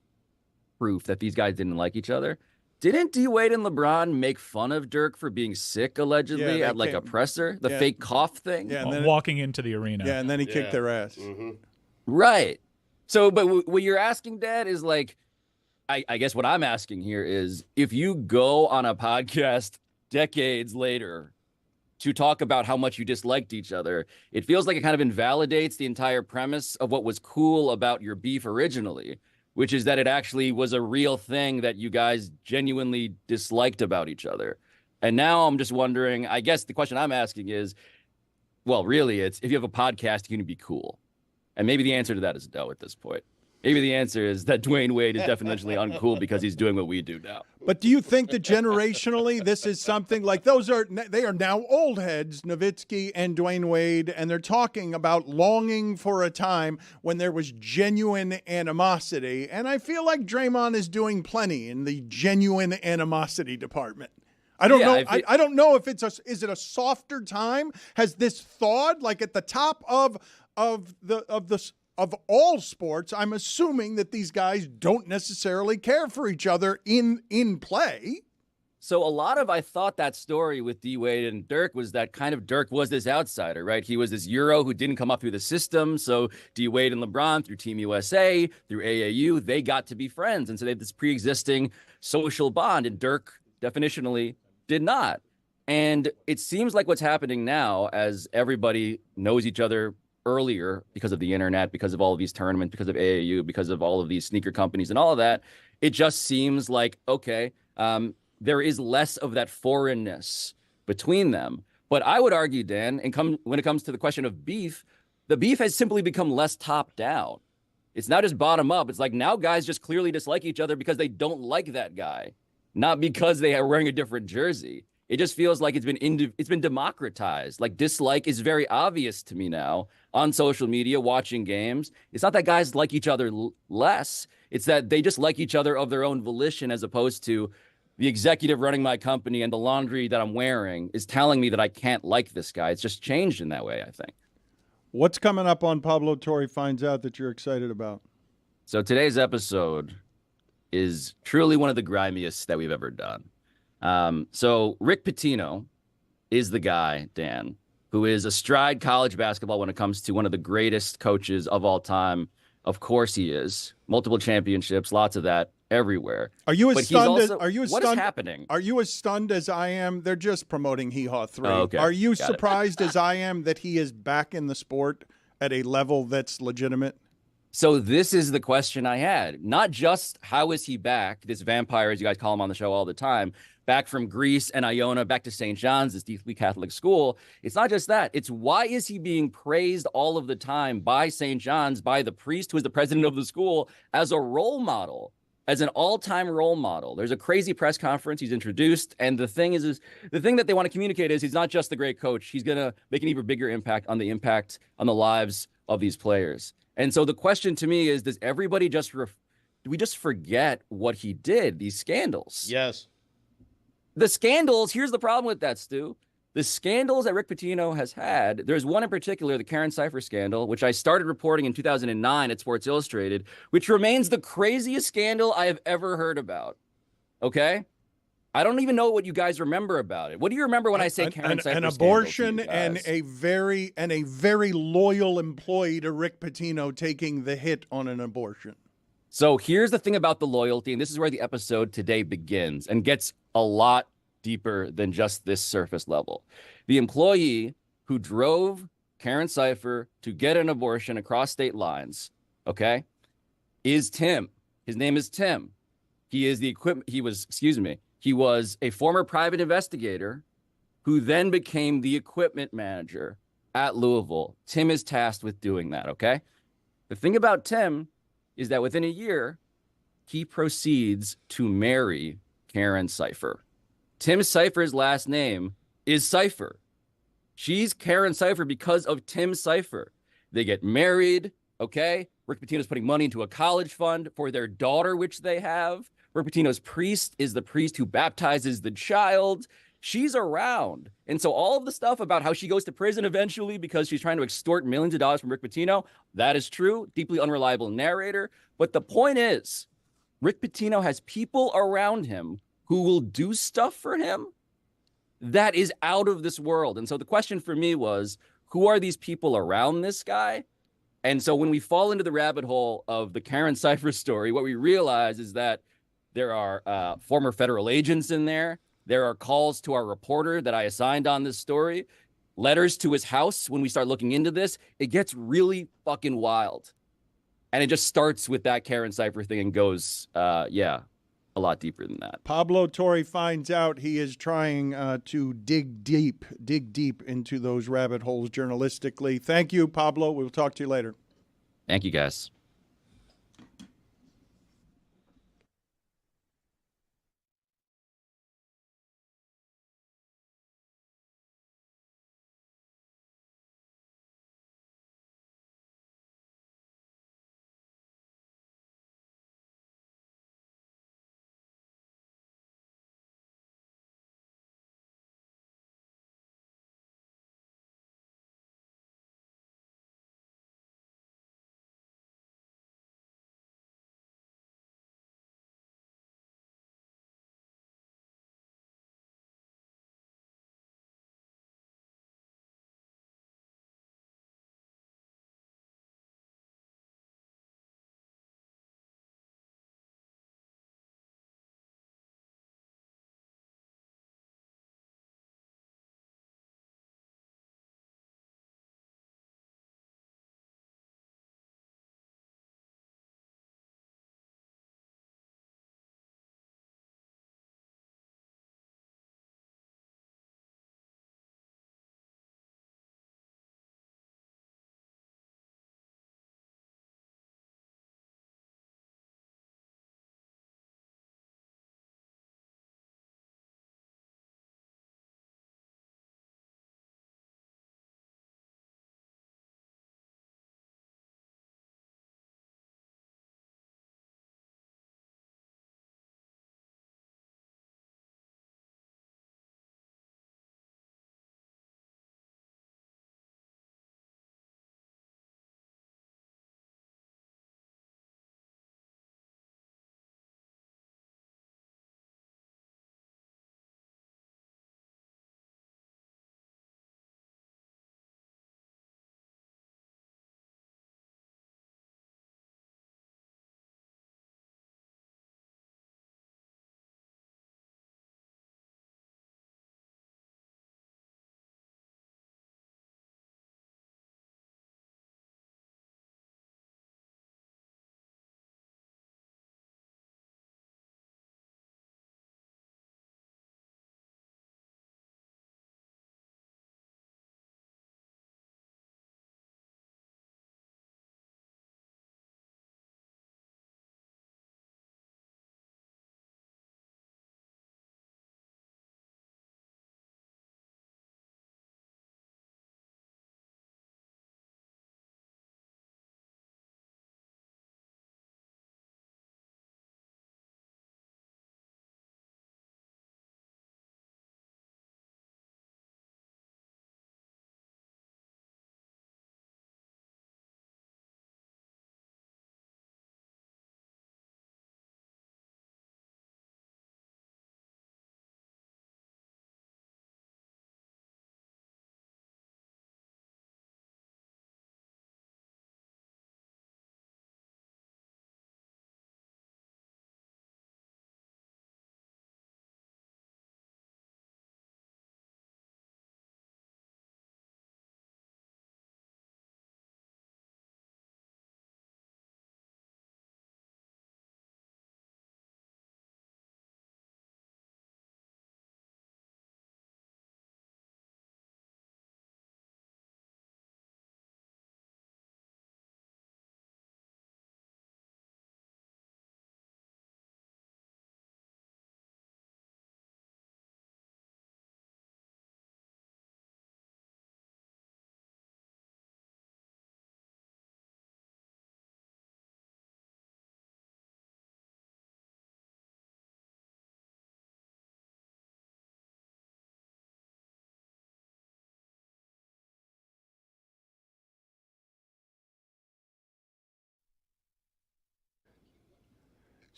J: proof that these guys didn't like each other, didn't D Wade and LeBron make fun of Dirk for being sick allegedly at a presser, the fake cough thing?
B: Yeah, and then
F: walking into the arena.
B: Yeah, and then he kicked their ass.
J: Right. So, but what you're asking, Dad, is I guess what I'm asking here is, if you go on a podcast decades later to talk about how much you disliked each other, it feels like it kind of invalidates the entire premise of what was cool about your beef originally, which is that it actually was a real thing that you guys genuinely disliked about each other. And now I'm just wondering, I guess the question I'm asking is, well, really, it's if you have a podcast, you can be cool. And maybe the answer to that is no at this point. Maybe the answer is that Dwayne Wade is definitely uncool because he's doing what we do now.
B: But do you think that generationally this is something like they are now old heads, Nowitzki and Dwayne Wade, and they're talking about longing for a time when there was genuine animosity. And I feel like Draymond is doing plenty in the genuine animosity department. I don't know. I don't know if is it a softer time? Has this thawed at the top of all sports? I'm assuming that these guys don't necessarily care for each other in play.
J: So I thought that story with D Wade and Dirk was that kind of Dirk was this outsider, right? He was this Euro who didn't come up through the system. So D Wade and LeBron through Team USA, through AAU, they got to be friends. And so they had this pre-existing social bond, and Dirk definitionally did not. And it seems like what's happening now, as everybody knows each other earlier because of the internet, because of all of these tournaments, because of AAU, because of all of these sneaker companies and all of that, it just seems like, okay, there is less of that foreignness between them. But I would argue, Dan, when it comes to the question of beef, the beef has simply become less top down. It's not just bottom up. It's like now guys just clearly dislike each other because they don't like that guy, not because they are wearing a different jersey. It just feels like it's been democratized. Dislike is very obvious to me now on social media, watching games. It's not that guys like each other less. It's that they just like each other of their own volition, as opposed to the executive running my company and the laundry that I'm wearing is telling me that I can't like this guy. It's just changed in that way, I think.
B: What's coming up on Pablo Torre Finds Out that you're excited about?
J: So today's episode is truly one of the grimiest that we've ever done. So Rick Pitino is the guy, Dan, who is astride college basketball when it comes to one of the greatest coaches of all time. Of course he is. Multiple championships, lots of that everywhere.
B: Are you as stunned
J: what is happening?
B: Are you as stunned as I am? They're just promoting Hee Haw 3.
J: Oh, okay.
B: Are you surprised as I am that he is back in the sport at a level that's legitimate?
J: So this is the question I had. Not just how is he back, this vampire, as you guys call him on the show all the time, back from Greece and Iona, back to St. John's, this deeply Catholic school. It's not just that. It's why is he being praised all of the time by St. John's, by the priest who is the president of the school, as a role model, as an all-time role model. There's a crazy press conference he's introduced, and the thing that they want to communicate is he's not just the great coach. He's going to make an even bigger impact on the lives of these players. And so the question to me is, does everybody do we just forget what he did, these scandals?
C: Yes.
J: The scandals, here's the problem with that, Stu. The scandals that Rick Pitino has had, there's one in particular, the Karen Cipher scandal, which I started reporting in 2009 at Sports Illustrated, which remains the craziest scandal I have ever heard about. Okay? I don't even know what you guys remember about it. What do you remember when I say Karen Cipher scandal?
B: An abortion and a very loyal employee to Rick Pitino taking the hit on an abortion.
J: So here's the thing about the loyalty, and this is where the episode today begins and gets a lot deeper than just this surface level. The employee who drove Karen Cipher to get an abortion across state lines, okay, is Tim. His name is Tim. He is the equipment. He was a former private investigator who then became the equipment manager at Louisville. Tim is tasked with doing that, okay? The thing about Tim is that within a year, he proceeds to marry Karen Cypher. Tim Cypher's last name is Cypher. She's Karen Cypher because of Tim Cypher. They get married, okay? Rick Pitino's putting money into a college fund for their daughter, which they have. Rick Pitino's priest is the priest who baptizes the child. She's around. And so all of the stuff about how she goes to prison eventually because she's trying to extort millions of dollars from Rick Pitino, that is true. Deeply unreliable narrator. But the point is, Rick Pitino has people around him who will do stuff for him that is out of this world. And so the question for me was, who are these people around this guy? And so when we fall into the rabbit hole of the Karen Cypher story, what we realize is that there are former federal agents in there. There are calls to our reporter that I assigned on this story, letters to his house. When we start looking into this, it gets really fucking wild. And it just starts with that Karen Cypher thing and goes, a lot deeper than that.
B: Pablo Torre finds out he is trying to dig deep into those rabbit holes journalistically. Thank you, Pablo. We'll talk to you later.
J: Thank you, guys.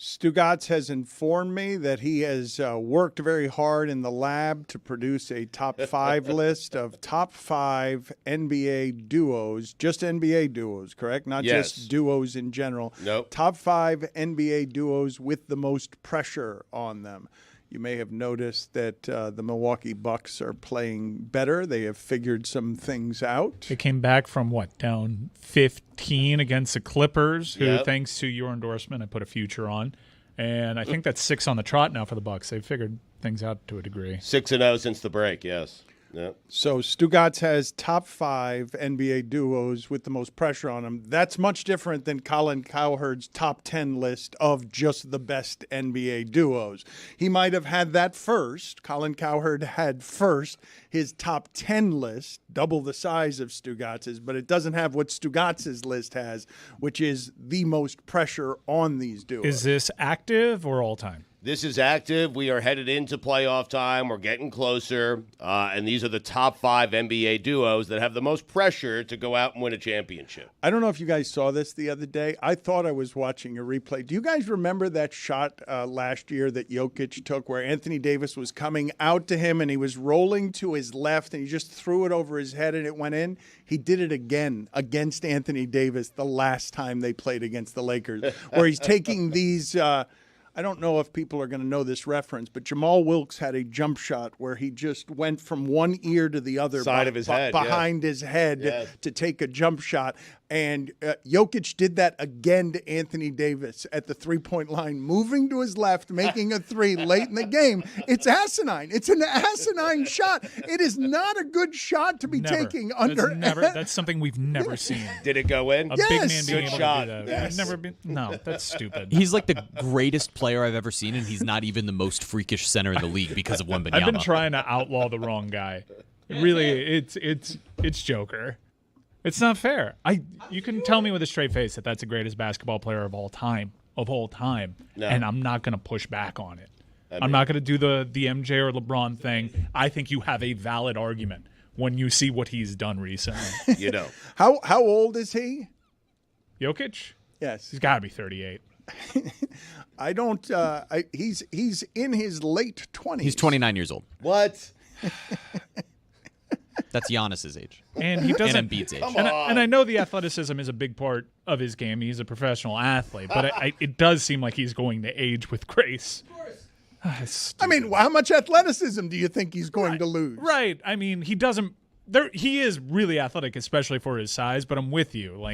B: Stugotz has informed me that he has worked very hard in the lab to produce a top 5 list of top 5 NBA duos, just NBA duos, correct? Not just duos in general.
C: Nope.
B: Top 5 NBA duos with the most pressure on them. You may have noticed that the Milwaukee Bucks are playing better. They have figured some things out.
F: They came back from, down 15 against the Clippers, who, thanks to your endorsement, I put a future on. And I think that's 6 on the trot now for the Bucks. They've figured things out to a degree.
C: 6-0 since the break, yes. Yep.
B: So Stugotz has top 5 NBA duos with the most pressure on them. That's much different than Colin Cowherd's top 10 list of just the best NBA duos. He might have had that first. Colin Cowherd had first his top 10 list, double the size of Stugotz's, but it doesn't have what Stugotz's list has, which is the most pressure on these duos.
F: Is this active or all time?
C: This is active. We are headed into playoff time. We're getting closer. And these are the top 5 NBA duos that have the most pressure to go out and win a championship.
B: I don't know if you guys saw this the other day. I thought I was watching a replay. Do you guys remember that shot last year that Jokic took where Anthony Davis was coming out to him and he was rolling to his left and he just threw it over his head and it went in? He did it again against Anthony Davis the last time they played against the Lakers, where he's taking these I don't know if people are going to know this reference, but Jamal Wilkes had a jump shot where he just went from one ear to the other
C: side of his head,
B: behind his head to take a jump shot. And Jokic did that again to Anthony Davis at the three-point line, moving to his left, making a three late in the game. It's asinine. It's an asinine shot. It is not a good shot to be taking under.
F: That's something we've never seen.
C: Did it go in?
F: A big man being
C: Good
F: able
C: shot.
F: to do that. I've never been. No, that's stupid.
E: He's like the greatest player I've ever seen, and he's not even the most freakish center in the league because of Wembanyama.
F: I've been trying to outlaw the wrong guy. Really, it's Joker. It's not fair. You can tell me with a straight face that that's the greatest basketball player of all time,
C: No.
F: and I'm not going to push back on it. I'm not going to do the MJ or LeBron thing. I think you have a valid argument when you see what he's done recently.
C: You know.
B: How old is he?
F: Jokic?
B: Yes.
F: He's got to be 38.
B: I don't. He's in his late 20s.
E: He's 29 years old.
C: What?
E: That's Giannis's age.
F: And he doesn't.
E: And Embiid's age.
F: And I know the athleticism is a big part of his game. He's a professional athlete, but it does seem like he's going to age with grace.
B: I mean, how much athleticism do you think he's going to lose?
F: Right. I mean, he doesn't. He is really athletic, especially for his size. But I'm with you.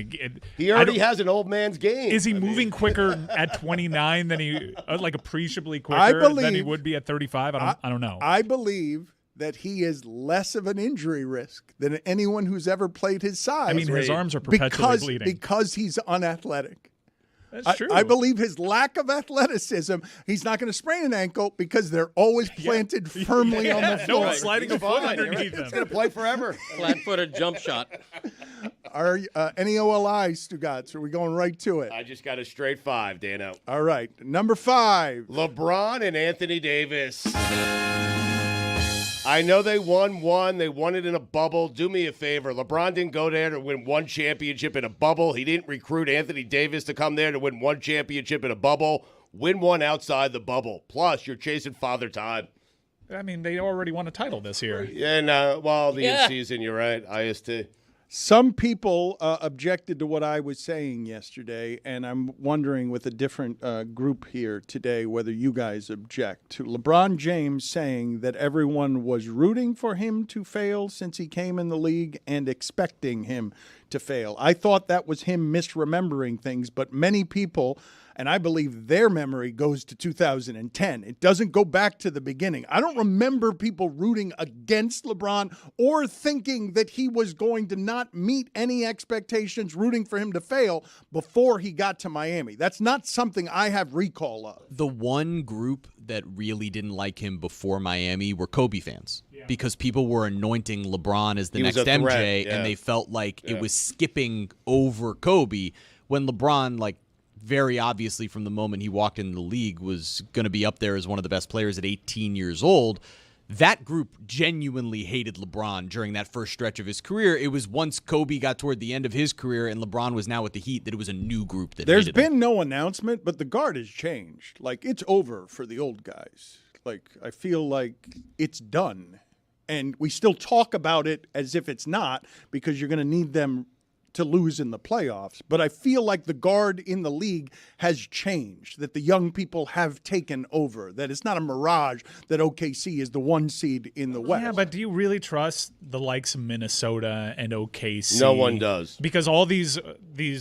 C: He already has an old man's game.
F: Is he moving quicker at 29 than he appreciably quicker than he would be at 35? I don't know.
B: I believe that he is less of an injury risk than anyone who's ever played his size.
F: I mean, his arms are perpetually bleeding
B: because he's unathletic.
F: That's true.
B: I believe his lack of athleticism, he's not going to sprain an ankle because they're always planted firmly on the floor.
F: No one's sliding a foot underneath him.
C: He's going to play forever.
D: Flat-footed jump shot.
B: Are any OLI, Stugotz? Are we going right to it?
C: I just got a straight 5, Dano.
B: All right. Number 5.
C: LeBron and Anthony Davis. I know they won one. They won it in a bubble. Do me a favor. LeBron didn't go there to win one championship in a bubble. He didn't recruit Anthony Davis to come there to win one championship in a bubble. Win one outside the bubble. Plus, you're chasing father time.
F: I mean, they already won a title this year.
C: Yeah, no, in-season, you're right. IST.
B: Some people objected to what I was saying yesterday, and I'm wondering with a different group here today whether you guys object to LeBron James saying that everyone was rooting for him to fail since he came in the league and expecting him to fail. I thought that was him misremembering things, but many people, and I believe their memory goes to 2010. It doesn't go back to the beginning. I don't remember people rooting against LeBron or thinking that he was going to not meet any expectations, rooting for him to fail before he got to Miami. That's not something I have recall of.
E: The one group that really didn't like him before Miami were Kobe fans. Because people were anointing LeBron as the next MJ, and they felt like it was skipping over Kobe when LeBron, very obviously from the moment he walked in the league was going to be up there as one of the best players at 18 years old. that group genuinely hated LeBron during that first stretch of his career. It was once Kobe got toward the end of his career and LeBron was now with the Heat that it was a new group that
B: There's
E: hated
B: been
E: him.
B: no announcement, but the guard has changed. Like, it's over for the old guys. Like, I feel like it's done. And we still talk about it as if it's not, because you're going to need them to lose in the playoffs. But I feel like the guard in the league has changed, that the young people have taken over, that it's not a mirage that OKC is the 1 seed in the West.
F: Yeah, but do you really trust the likes of Minnesota and OKC?
C: No one does.
F: Because all these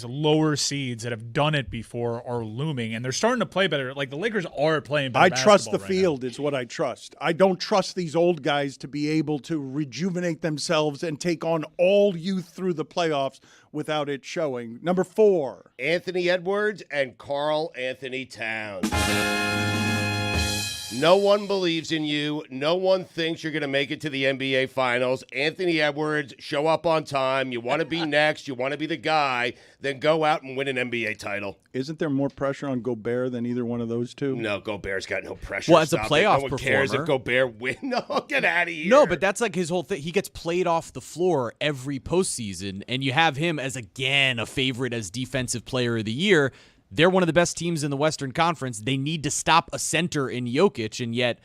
F: lower seeds that have done it before are looming, and they're starting to play better. Like, the Lakers are playing better
B: I trust the
F: basketball right
B: field is what I trust. I don't trust these old guys to be able to rejuvenate themselves and take on all youth through the playoffs without it showing. Number 4.
C: Anthony Edwards and Karl Anthony Towns. No one believes in you. No one thinks you're going to make it to the NBA Finals. Anthony Edwards, show up on time. You want to be next. You want to be the guy. Then go out and win an NBA title.
B: Isn't there more pressure on Gobert than either one of those two?
C: No, Gobert's got no pressure.
E: Well, as a
C: Stop it.
E: playoff
C: no one cares if
E: performer-
C: Gobert wins. No, get out of here.
E: No, but that's like his whole thing. He gets played off the floor every postseason, and you have him as, again, a favorite as Defensive Player of the Year. They're one of the best teams in the Western Conference. They need to stop a center in Jokic, and yet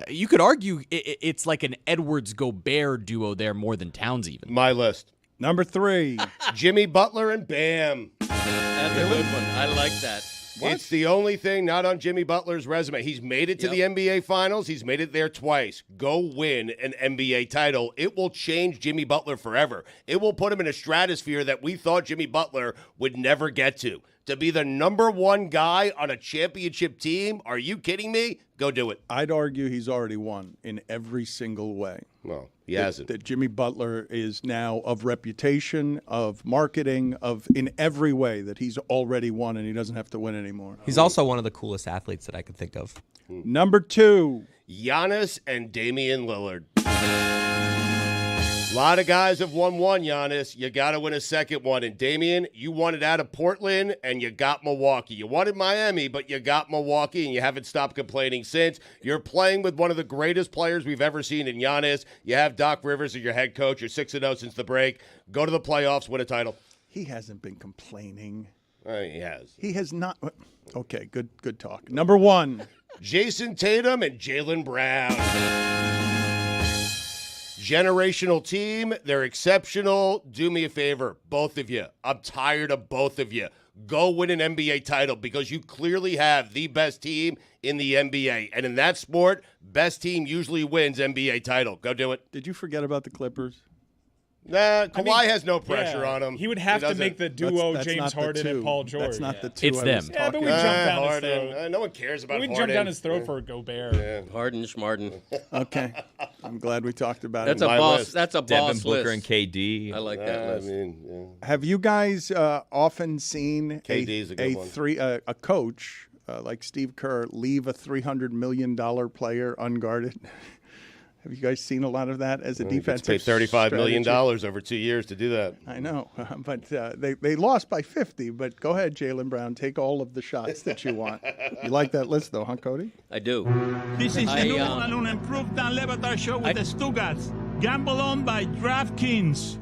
E: you could argue it's like an Edwards-Gobert duo there more than Towns even.
C: My list.
B: Number 3.
C: Jimmy Butler and Bam.
D: That's a good one. I like that.
C: It's the only thing not on Jimmy Butler's resume. He's made it to the NBA Finals. He's made it there twice. Go win an NBA title. It will change Jimmy Butler forever. It will put him in a stratosphere that we thought Jimmy Butler would never get to. To be the number 1 guy on a championship team? Are you kidding me? Go do it.
B: I'd argue he's already won in every single way.
C: Well, he hasn't.
B: That Jimmy Butler is now of reputation, of marketing, of in every way that he's already won and he doesn't have to win anymore.
G: He's also one of the coolest athletes that I could think of.
B: Number 2.
C: Giannis and Damian Lillard. A lot of guys have won one, Giannis. You got to win a second one. And Damian, you wanted out of Portland, and you got Milwaukee. You wanted Miami, but you got Milwaukee, and you haven't stopped complaining since. You're playing with one of the greatest players we've ever seen in Giannis. You have Doc Rivers as your head coach. You're 6-0 since the break. Go to the playoffs, win a title.
B: He hasn't been complaining.
C: He has.
B: He has not. Okay, good talk. Number 1.
C: Jason Tatum and Jaylen Brown. Generational team. They're exceptional. Do me a favor, both of you. I'm tired of both of you. Go win an NBA title because you clearly have the best team in the NBA. And in that sport, best team usually wins NBA title. Go do it.
B: Did you forget about the Clippers?
C: Nah, Kawhi has no pressure on him.
F: He would have to
C: doesn't.
F: make the duo
B: That's
F: James
B: not the
F: Harden and
B: two.
F: Paul George.
B: That's not the two.
E: It's
B: I
E: them.
B: was
F: Yeah, but
B: talking
F: we
B: about.
F: jumped down his
C: Harden.
F: throat.
C: No one cares about
F: We
C: Harden.
F: jumped down his throat for Gobert.
D: Harden, Schmarden.
B: Okay, I'm glad we talked about
D: That's
B: it.
D: a
C: My
D: boss.
C: list.
D: That's a
H: Devin
D: boss
H: Booker
D: list.
H: and KD.
D: I like that list.
B: Have you guys often seen
C: KD's a good one.
B: a coach like Steve Kerr leave a $300 million player unguarded? Have you guys seen a lot of that as a defensive
C: Paid $35 million
B: strategy?
C: over 2 years to do that.
B: I know, but they lost by 50. But go ahead, Jaylen Brown. Take all of the shots that you want. You like that list, though, huh, Cody?
D: I do.
M: This is
D: I,
M: the new and improved Dan Le Batard Show with the Stugotz. Gamble on by DraftKings.